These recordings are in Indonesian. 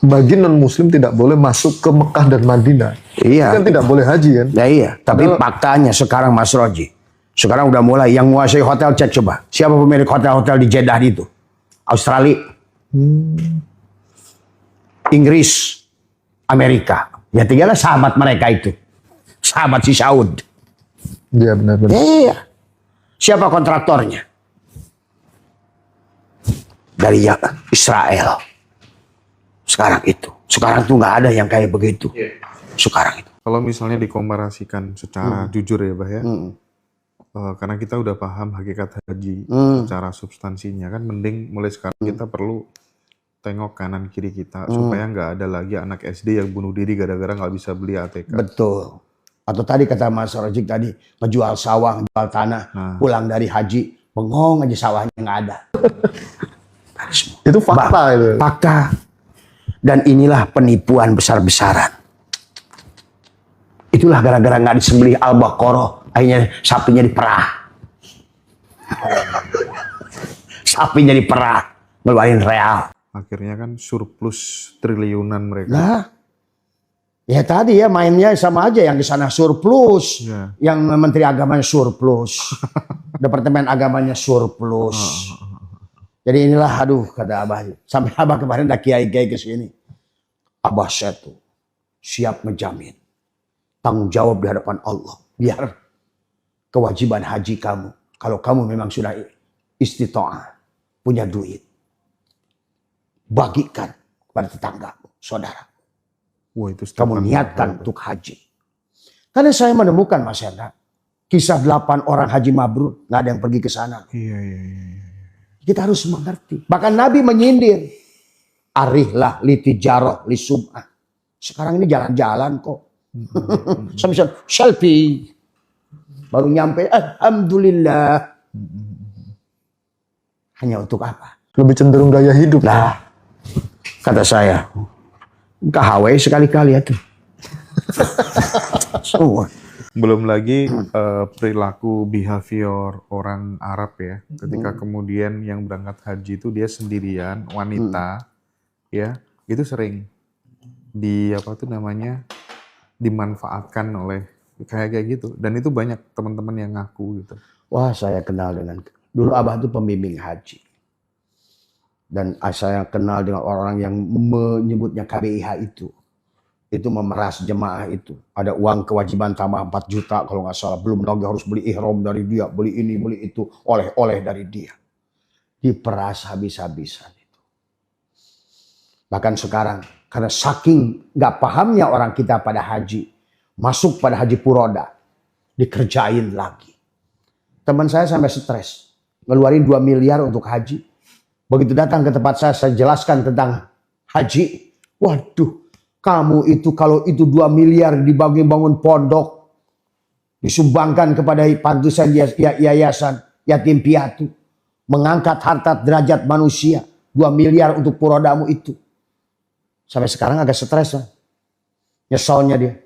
bagi non-muslim tidak boleh masuk ke Mekah dan Madinah. Iya. Kan tidak boleh haji kan? Ya iya, tapi faktanya sekarang Mas Roji, sekarang udah mulai yang menguasai hotel, cek coba. Siapa pemilik hotel-hotel di Jeddah itu? Australia, Inggris, Amerika. Ya tinggallah sahabat mereka itu. Sahabat si Saud. Iya benar-benar. Iya. Siapa kontraktornya? Dari Israel. Sekarang itu. Sekarang tuh nggak ada yang kayak begitu. Sekarang itu. Kalau misalnya dikomparasikan secara jujur ya, Bah ya, karena kita udah paham hakikat haji secara substansinya, kan mending mulai sekarang kita perlu tengok kanan kiri kita supaya nggak ada lagi anak SD yang bunuh diri gara-gara nggak bisa beli ATK. Betul. Atau tadi kata Mas Rojik tadi, ngejual sawah, jual tanah, pulang dari haji, bengong aja sawahnya nggak ada. Itu fakta itu. Fakta. Dan inilah penipuan besar-besaran. Itulah gara-gara nggak disembelih Al-Baqarah, akhirnya sapinya diperah. Sapinya diperah, ngeluarin real. Akhirnya kan surplus triliunan mereka. Nah, ya tadi ya mainnya sama aja, yang di sana surplus, yang Menteri Agamanya surplus, Departemen Agamanya surplus. Jadi inilah, aduh kata Abah, sampai Abah kemarin udah kiai-kiai ke sini. Abah saya tuh siap menjamin tanggung jawab di hadapan Allah. Biar kewajiban haji kamu, kalau kamu memang sudah istita'ah, punya duit, bagikan kepada tetanggamu, saudara. Wah, itu Kamu niatkan untuk haji. Karena saya menemukan Mas Hendra, kisah 8 orang haji mabrur, nggak ada yang pergi ke sana. Iya. Kita harus mengerti. Bahkan Nabi menyindir. Arihlah li tijarah li sum'ah. Sekarang ini jalan-jalan kok. Sama selfie. Baru nyampe, alhamdulillah. Hanya untuk apa? Lebih cenderung gaya hidup. Nah, kata saya, KHW sekali-kali ya tuh. Semua. Belum lagi perilaku behavior orang Arab ya, ketika kemudian yang berangkat haji itu dia sendirian, wanita, ya itu sering dimanfaatkan oleh kayak gitu, dan itu banyak teman-teman yang ngaku gitu. Wah, saya kenal dengan, dulu Abah itu pembimbing haji, dan saya kenal dengan orang yang menyebutnya KBIH itu memeras jemaah itu. Ada uang kewajiban tambah 4 juta kalau nggak salah. Belum lagi harus beli ihram dari dia, beli ini, beli itu, oleh-oleh dari dia. Diperas habis-habisan itu. Bahkan sekarang, karena saking nggak pahamnya orang kita pada haji, masuk pada haji puroda, dikerjain lagi. Teman saya sampai stres, ngeluarin 2 miliar untuk haji. Begitu datang ke tempat saya jelaskan tentang haji. Waduh, kamu itu kalau itu 2 miliar dibagi bangun pondok, disumbangkan kepada pantusan yayasan yatim piatu, mengangkat harta derajat manusia, 2 miliar untuk purodamu itu. Sampai sekarang agak stres lah. Nyesalnya dia.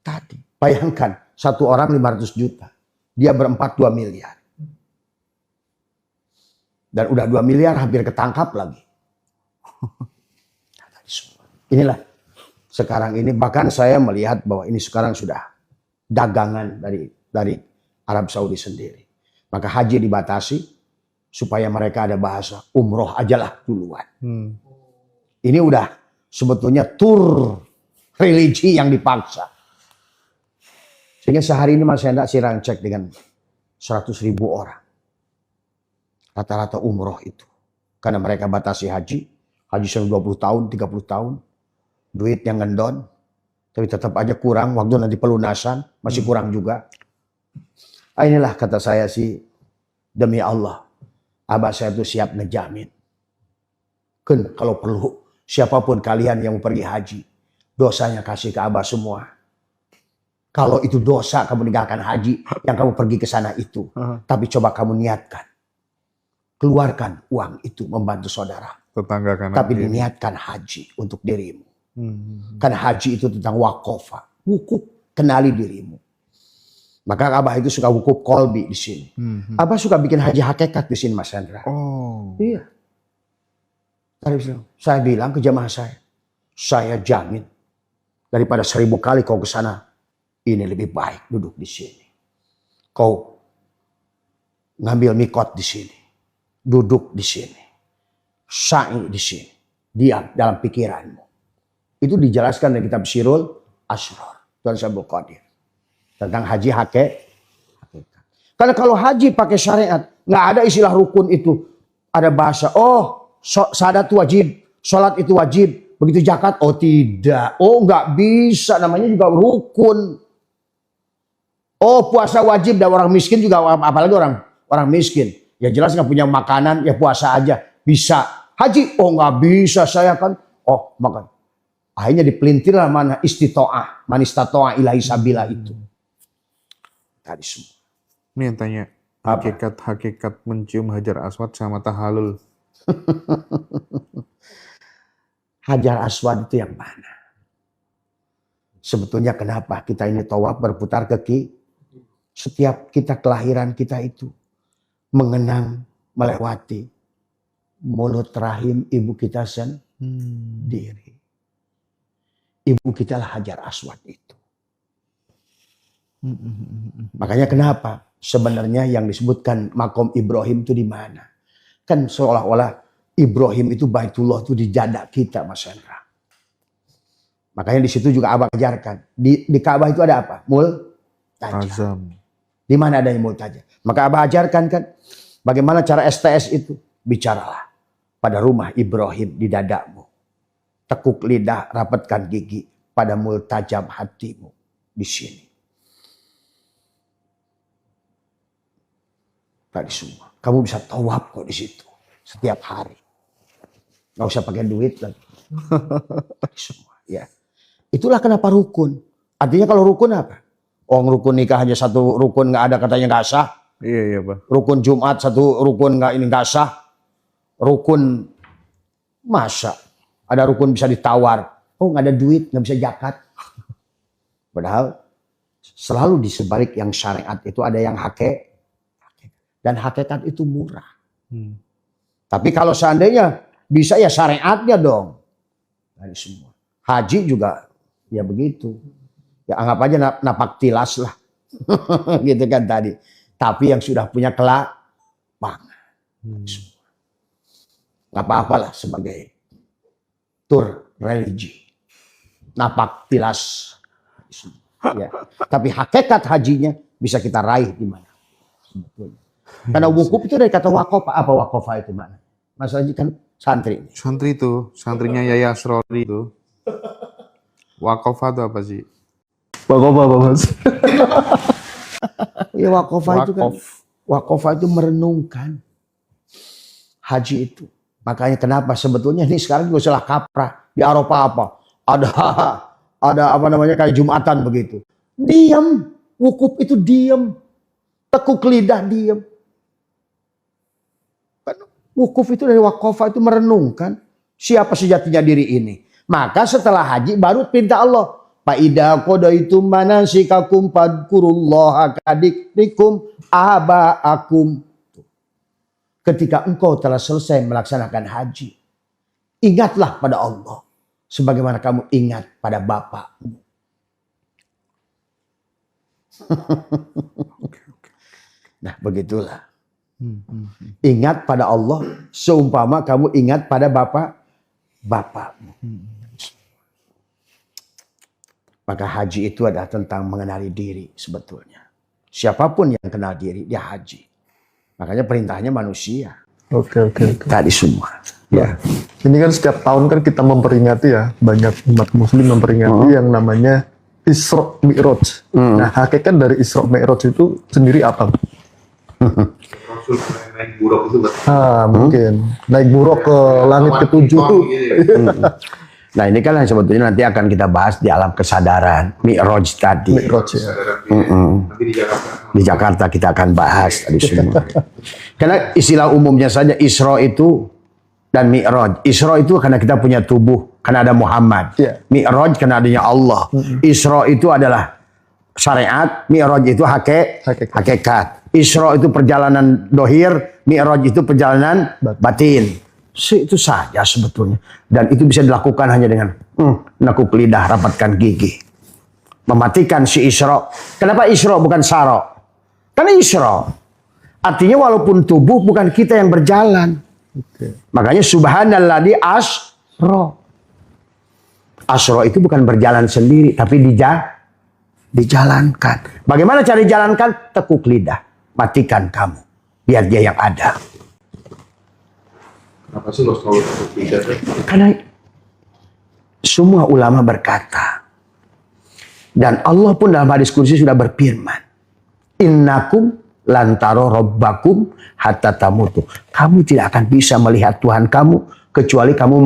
Tadi, bayangkan 1 orang 500 juta. Dia berempat 2 miliar. Dan udah 2 miliar hampir ketangkap lagi. Inilah sekarang ini, bahkan saya melihat bahwa ini sekarang sudah dagangan dari Arab Saudi sendiri. Maka haji dibatasi supaya mereka ada bahasa umroh ajalah duluan. Ini udah sebetulnya tur religi yang dipaksa. Sehingga sehari ini Mas Hendra Sirang cek dengan 100.000 orang. Rata-rata umroh itu. Karena mereka batasi haji selama 20 tahun, 30 tahun. Duit yang ngendon, tapi tetap aja kurang. Waktu nanti pelunasan masih kurang juga. Inilah kata saya sih, demi Allah, Abah saya itu siap ngejamin. Kan kalau perlu, siapapun kalian yang mau pergi haji, dosanya kasih ke Abah semua. Kalau itu dosa kamu meninggalkan haji, yang kamu pergi ke sana itu. Tapi coba kamu niatkan. Keluarkan uang itu membantu saudara. Tetangga kanan Tapi kiri. diniatkan haji untuk dirimu. Karena haji itu tentang wakofa, wukuf, kenali dirimu. Maka Abah itu suka wukuf kolbi di sini. Abah suka bikin haji hakikat di sini Mas Hendra. Oh. Iya. Saya bilang ke jamaah saya jamin daripada 1000 kali kau ke sana, ini lebih baik duduk di sini. Kau ngambil mikot di sini, duduk di sini, sa'i di sini, diam dalam pikiranmu. Itu dijelaskan dari kitab Sirul Asrar, Tuan Syabul Qadir, tentang haji hakikat. Karena kalau haji pakai syariat, nggak ada istilah rukun itu. Ada bahasa, syahadat itu wajib, sholat itu wajib, begitu zakat, tidak. Nggak bisa, namanya juga rukun. Puasa wajib dan orang miskin juga, apalagi orang miskin. Ya jelas nggak punya makanan, ya puasa aja. Bisa. Haji, nggak bisa, saya kan. Makan. Akhirnya dipelintirlah mana istito'ah, manistato'ah ilahi sabila itu. Tadi semua. Ini yang tanya, hakikat mencium Hajar Aswad sama tahalul. Hajar Aswad itu yang mana? Sebetulnya kenapa kita ini tawaf berputar kaki? Setiap kita kelahiran kita itu mengenang, melewati mulut rahim ibu kita sendiri. Ibu kita lah Hajar Aswad itu. Makanya kenapa sebenarnya yang disebutkan makom Ibrahim itu di mana? Kan seolah-olah Ibrahim itu Baitullah itu di dada kita, Mas Hendra. Makanya di situ juga Abah ajarkan. Di Ka'bah itu ada apa? Multajam. Di mana ada yang multajam? Maka Abah ajarkan kan bagaimana cara STS itu. Bicaralah pada rumah Ibrahim di dadamu. Tekuk lidah, rapatkan gigi pada multajam hatimu di sini. Tadi semua. Kamu bisa tawaf kok di situ setiap hari. Nggak usah pakai duit lagi. Tadi semua. Ya. Itulah kenapa rukun. Artinya kalau rukun apa? Rukun nikah hanya satu rukun nggak ada katanya nggak sah. Iya Pak. Rukun Jumat satu rukun nggak sah. Rukun masa ada rukun bisa ditawar. Nggak ada duit, nggak bisa zakat. Padahal selalu di sebalik yang syariat itu ada yang hakikat. Dan hakikat itu murah. Tapi kalau seandainya bisa ya syariatnya dong. Dari semua. Haji juga ya begitu. Ya anggap aja napak tilas lah. Gitu kan tadi. Tapi yang sudah punya kelapangan. Nggak apa-apalah sebagai tur religi. Napak tilas. Ya. Tapi hakikat hajinya bisa kita raih di mana. Sebetulnya. Karena wukuf itu dari kata wakof. Apa wakofah itu mana? Mas Haji kan santri. Santri itu, santrinya Yaya Asrori itu. Wakofah itu apa sih? Wakofah apa Mas? Ya wakofah itu kan. Wakofah itu merenungkan. Haji itu. Makanya kenapa sebetulnya ini sekarang juga salah kaprah. Di Arafah apa? Ada apa namanya kayak Jumatan begitu. Diam. Wukuf itu diam. Tekuk lidah diam. Wukuf itu dari wakofah itu merenungkan siapa sejatinya diri ini. Maka setelah haji baru perintah Allah. Fa'idha qadaitum manasikakum fadkurullaha kadikrikum aba'akum. Ketika engkau telah selesai melaksanakan haji, ingatlah pada Allah sebagaimana kamu ingat pada bapakmu. Nah, begitulah. Ingat pada Allah seumpama kamu ingat pada bapakmu. Maka haji itu adalah tentang mengenali diri sebetulnya. Siapapun yang kenal diri, dia haji. Makanya perintahnya manusia. Oke. Tadi semua. Ya. Ini kan setiap tahun kan kita memperingati ya, banyak umat muslim memperingati yang namanya Isra Mi'raj. Nah, hakikat dari Isra Mi'raj itu sendiri apa? Rasul naik buruk itu mungkin naik buruk ke langit ketujuh tuh. Nah ini kan yang sebetulnya nanti akan kita bahas di alam kesadaran Mi'raj tadi. Mi'raj ya. Nanti Di Jakarta kita akan bahas tadi semua. Karena istilah umumnya saja Isra itu dan Mi'raj. Isra itu karena kita punya tubuh, karena ada Muhammad. Yeah. Mi'raj karena adanya Allah. Isra itu adalah syariat, Mi'raj itu hakikat. Isra itu perjalanan dohir, Mi'raj itu perjalanan batin. Itu saja sebetulnya. Dan itu bisa dilakukan hanya dengan nekuk lidah, rapatkan gigi. Mematikan si Isra. Kenapa Isra bukan Sara? Karena Isra. Artinya walaupun tubuh bukan kita yang berjalan. Makanya subhanalladzi asra. Asra itu bukan berjalan sendiri, tapi dijalankan. Bagaimana cara dijalankan? Tekuk lidah. Matikan kamu. Biar dia yang ada. Kenapa sih lo selalu takut lidah? Karena semua ulama berkata, dan Allah pun dalam hadis kursi sudah berfirman, innakum lantaro robbakum hatta tamutu. Kamu tidak akan bisa melihat Tuhan kamu kecuali kamu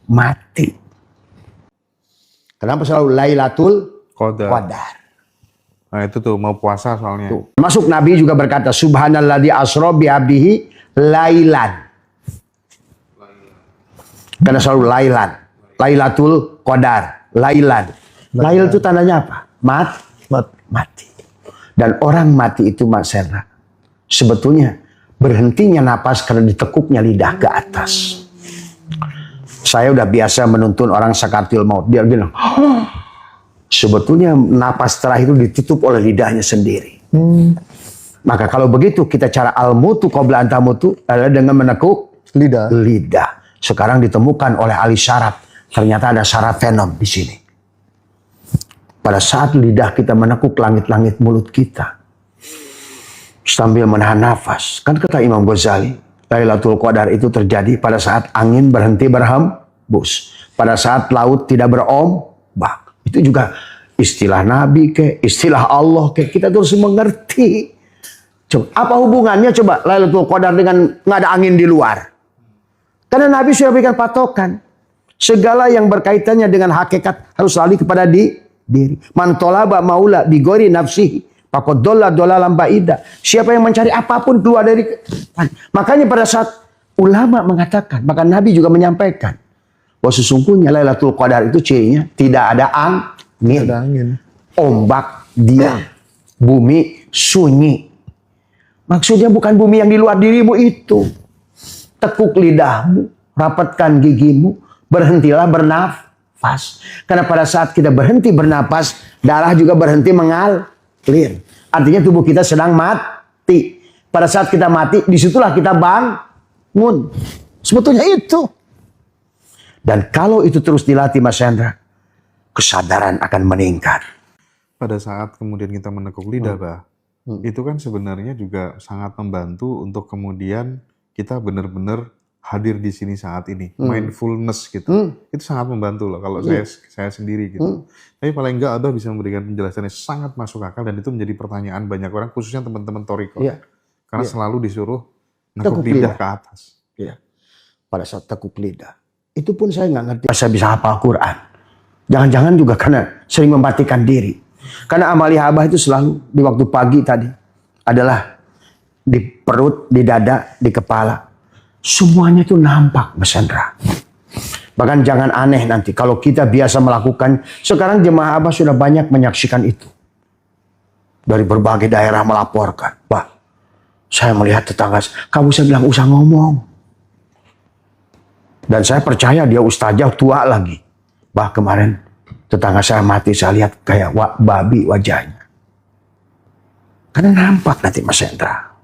mati. Kenapa selalu Lailatul Qadar? Nah itu tuh mau puasa soalnya. Tuh. Masuk Nabi juga berkata, subhanalladzi asra bi abdihi lailan. Karena selalu lailan. Lailatul Qadar. Lailan. Lail itu tandanya apa? Mati. Dan orang mati itu Mas Sera, sebetulnya berhentinya napas karena ditekuknya lidah ke atas. Saya udah biasa menuntun orang sakaratul maut. Dia bilang, sebetulnya napas terakhir itu ditutup oleh lidahnya sendiri. Maka kalau begitu kita cara al-mutu qabla an tamutu adalah dengan menekuk lidah. Sekarang ditemukan oleh ahli syaraf. Ternyata ada syaraf fenom di sini. Pada saat lidah kita menekuk langit-langit mulut kita. Sambil menahan nafas. Kan kata Imam Ghazali, Lailatul Qadar itu terjadi pada saat angin berhenti berhembus. Pada saat laut tidak berombak. Itu juga istilah Nabi ke, istilah Allah ke. Kita terus mengerti. Coba, apa hubungannya coba Lailatul Qadar dengan nggak ada angin di luar? Karena Nabi sudah berikan patokan. Segala yang berkaitannya dengan hakikat harus lari kepada diri. Man tolaba maula bigori nafsihi faqad dhalla dhalalan ba'ida. Siapa yang mencari apapun keluar dari. Makanya pada saat ulama mengatakan, maka Nabi juga menyampaikan bahwa sesungguhnya Lailatul Qadar itu cirinya tidak ada angin. Ombak diam. Bumi sunyi. Maksudnya bukan bumi yang di luar dirimu itu. Tekuk lidahmu, rapatkan gigimu, berhentilah bernafas. Karena pada saat kita berhenti bernapas, darah juga berhenti mengalir. Artinya tubuh kita sedang mati. Pada saat kita mati, disitulah kita bangun. Sebetulnya itu. Dan kalau itu terus dilatih Mas Hendra, kesadaran akan meningkat. Pada saat kemudian kita menekuk lidah, Bah, itu kan sebenarnya juga sangat membantu untuk kemudian kita benar-benar hadir di sini saat ini, mindfulness gitu. Itu sangat membantu loh kalau saya sendiri gitu. Tapi paling enggak Abah bisa memberikan penjelasannya sangat masuk akal dan itu menjadi pertanyaan banyak orang, khususnya teman-teman Thoriqoh. Karena selalu disuruh nekuk lidah ke atas. Iya. Pada saat tekuk lidah. Itu pun saya nggak ngerti. Saya bisa hafal Quran. Jangan-jangan juga karena sering mematikan diri. Karena amalia Abah itu selalu di waktu pagi tadi adalah di perut, di dada, di kepala. Semuanya itu nampak, Mas Hendra. Bahkan jangan aneh nanti kalau kita biasa melakukan. Sekarang jemaah Abah sudah banyak menyaksikan itu. Dari berbagai daerah melaporkan. Bah, saya melihat tetangga, kamu saya bilang usah ngomong. Dan saya percaya dia ustazah tua lagi. Bah, kemarin tetangga saya mati, saya lihat kayak babi wajahnya. Karena nampak nanti Mas Hendra.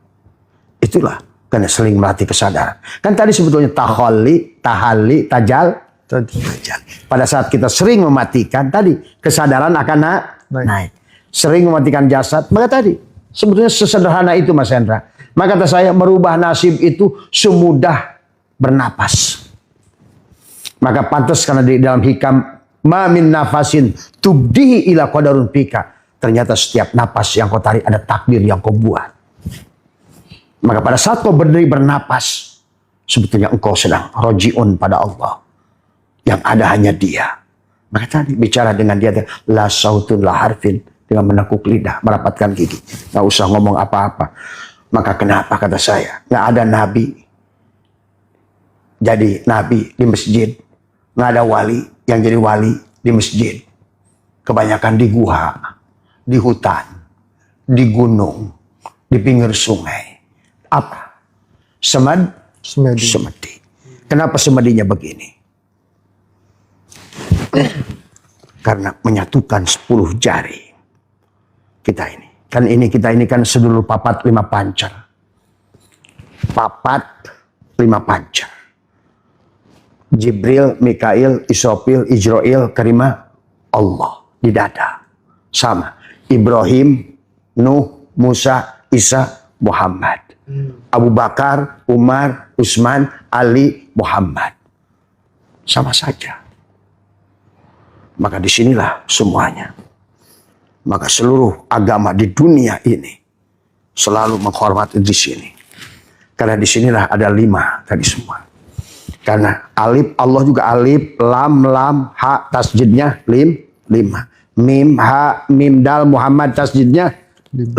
Itulah karena sering melatih kesadaran. Kan tadi sebetulnya tahalli, tajal. Pada saat kita sering mematikan tadi, kesadaran akan naik. Sering mematikan jasad, maka tadi sebetulnya sesederhana itu Mas Hendra. Maka kata saya merubah nasib itu semudah bernapas. Maka pantas karena di dalam hikam ma min nafasin tubdihi ila qadarun fika. Ternyata setiap napas yang kau tarik ada takdir yang kau buat. Maka pada saat kau berdiri bernapas, sebetulnya engkau sedang rojiun pada Allah. Yang ada hanya Dia. Maka tadi bicara dengan Dia, la sautun la harfin, dengan menekuk lidah, merapatkan gigi. Nggak usah ngomong apa-apa. Maka kenapa kata saya, nggak ada nabi jadi nabi di masjid, nggak ada wali yang jadi wali di masjid. Kebanyakan di gua, di hutan, di gunung, di pinggir sungai. Apa? Semedi. Kenapa semedinya begini? Karena menyatukan 10 jari kita ini. Kita ini kan sedulur papat 5 pancar. Papat 5 pancar. Jibril, Mikail, Israfil, Ijrail, Karimah, Allah di dada. Sama. Ibrahim, Nuh, Musa, Isa, Muhammad. Abu Bakar, Umar, Utsman, Ali, Muhammad. Sama saja. Maka disinilah semuanya. Maka seluruh agama di dunia ini selalu menghormati di sini. Karena disinilah ada 5 tadi semua. Karena alif, Allah juga alif, lam, ha, tasjidnya 5. Mim, ha, mim, dal, Muhammad tasjidnya 5.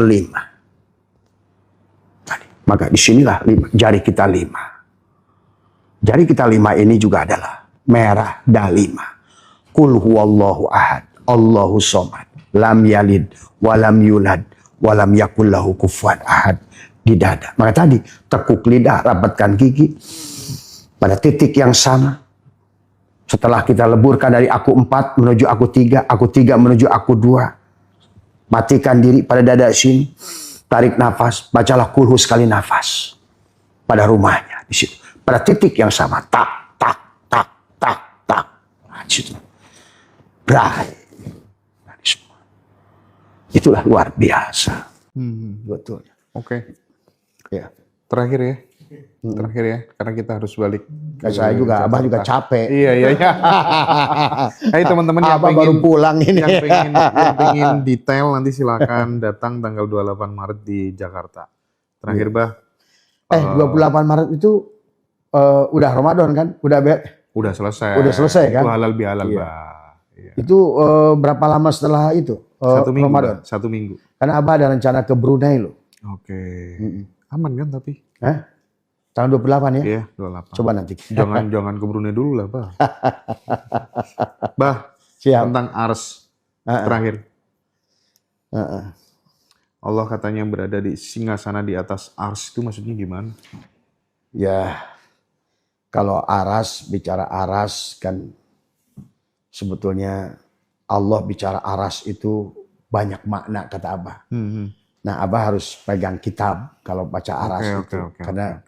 Tadi. Maka disinilah 5. Jari kita 5. Jari kita 5 ini juga adalah merah dan 5. Qul huwallahu ahad, Allahu somad, lam yalid, walam yulad, walam yakul lahu kufuwan ahad di dada. Maka tadi tekuk lidah, rapatkan gigi pada titik yang sama. Setelah kita leburkan dari aku 4 menuju aku 3, aku 3 menuju aku 2. Matikan diri pada dada sini. Tarik nafas, bacalah kulhu sekali nafas. Pada rumahnya di situ. Pada titik yang sama, tak, tak, tak, tak, tak. Nah, di situ. Berai. Nah, di semua. Itulah luar biasa. Betul. Oke. Ya. Terakhir ya. Terakhir ya, karena kita harus balik. Saya juga, Abah juga capek. Iya. Hai teman-teman yang Abah baru pulang ini. yang pengen detail nanti silakan datang tanggal 28 Maret di Jakarta. Terakhir Bah. 28 Maret itu udah Ramadan kan? Udah selesai. Udah selesai kan? Itu halal bihalal Iya. Bah. Iya. Itu berapa lama setelah itu? 1 minggu. Ramadan. Bah. 1 minggu. Karena Abah ada rencana ke Brunei loh. Oke. Aman kan tapi? Hah? Tanggal 28 ya? Iya, 28. Coba nanti. Jangan ke Brunei dulu lah, Bah. Bah, Siap. tentang ars terakhir. Allah katanya berada di singgasana di atas ars, itu maksudnya gimana? Ya, kalau bicara aras kan sebetulnya Allah bicara aras itu banyak makna kata Abah. Nah, Abah harus pegang kitab kalau baca aras itu. Karena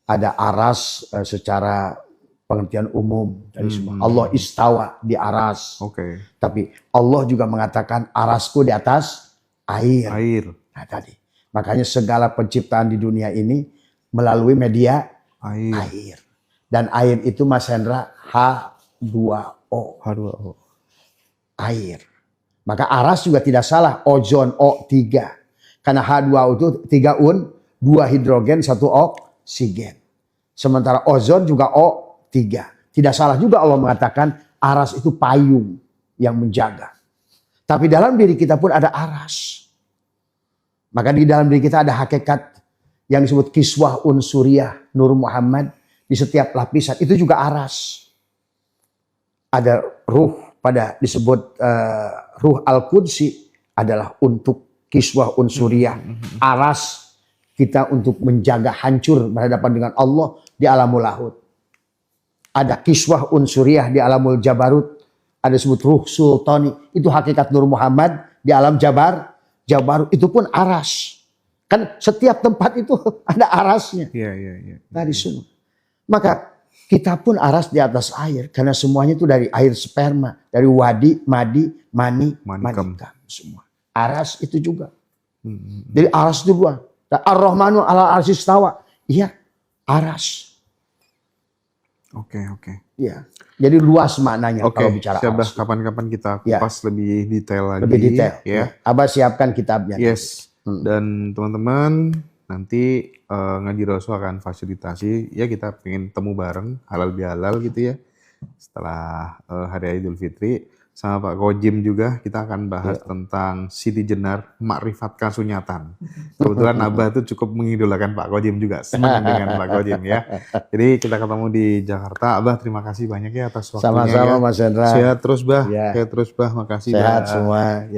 ada aras secara pengertian umum dari semua. Allah istawa di aras. Tapi Allah juga mengatakan arasku di atas air. Nah, tadi. Makanya segala penciptaan di dunia ini melalui media air. Dan air itu Mas Hendra H2O. Air. Maka aras juga tidak salah. Ozon O3. Karena H2O itu 3 un, 2 hidrogen, 1 oksigen. Sementara ozon juga O3. Tidak salah juga Allah mengatakan aras itu payung yang menjaga. Tapi dalam diri kita pun ada aras. Maka di dalam diri kita ada hakikat yang disebut kiswah unsuriyah Nur Muhammad. Di setiap lapisan itu juga aras. Ada ruh pada disebut ruh al-qudsi adalah untuk kiswah unsuriyah. Aras kita untuk menjaga hancur berhadapan dengan Allah di alamul lahud. Ada kiswah unsuriyah di alamul jabarut. Ada disebut ruh sultani. Itu hakikat Nur Muhammad di alam jabarut. Itu pun aras. Kan setiap tempat itu ada arasnya. Iya. Dari semua. Maka kita pun aras di atas air. Karena semuanya itu dari air sperma. Dari wadi, madi, mani, manikam. Semua. Aras itu juga. Jadi aras itu dua. Ar-Rahmanu ala arsy istawa. Iya, aras. Oke. Iya. Jadi luas maknanya kalau bicara aras. Kapan-kapan kita kupas lebih detail lagi. Lebih detail. Ya. Abah siapkan kitabnya. Yes. Dan teman-teman nanti Ngaji Rasul akan fasilitasi. Ya kita pengen temu bareng halal bihalal gitu ya. Setelah Hari Idul Fitri. Sama Pak Kojim juga kita akan bahas tentang Siti Jenar Makrifat Kasunyatan. Kebetulan Abah itu cukup mengidolakan Pak Kojim juga, senang dengan Pak Kojim ya. Jadi kita ketemu di Jakarta. Abah terima kasih banyak ya atas waktunya. Sama-sama Mas Hendra. Sehat terus Bah. Sehat terus Bah, makasih. Sehat semua.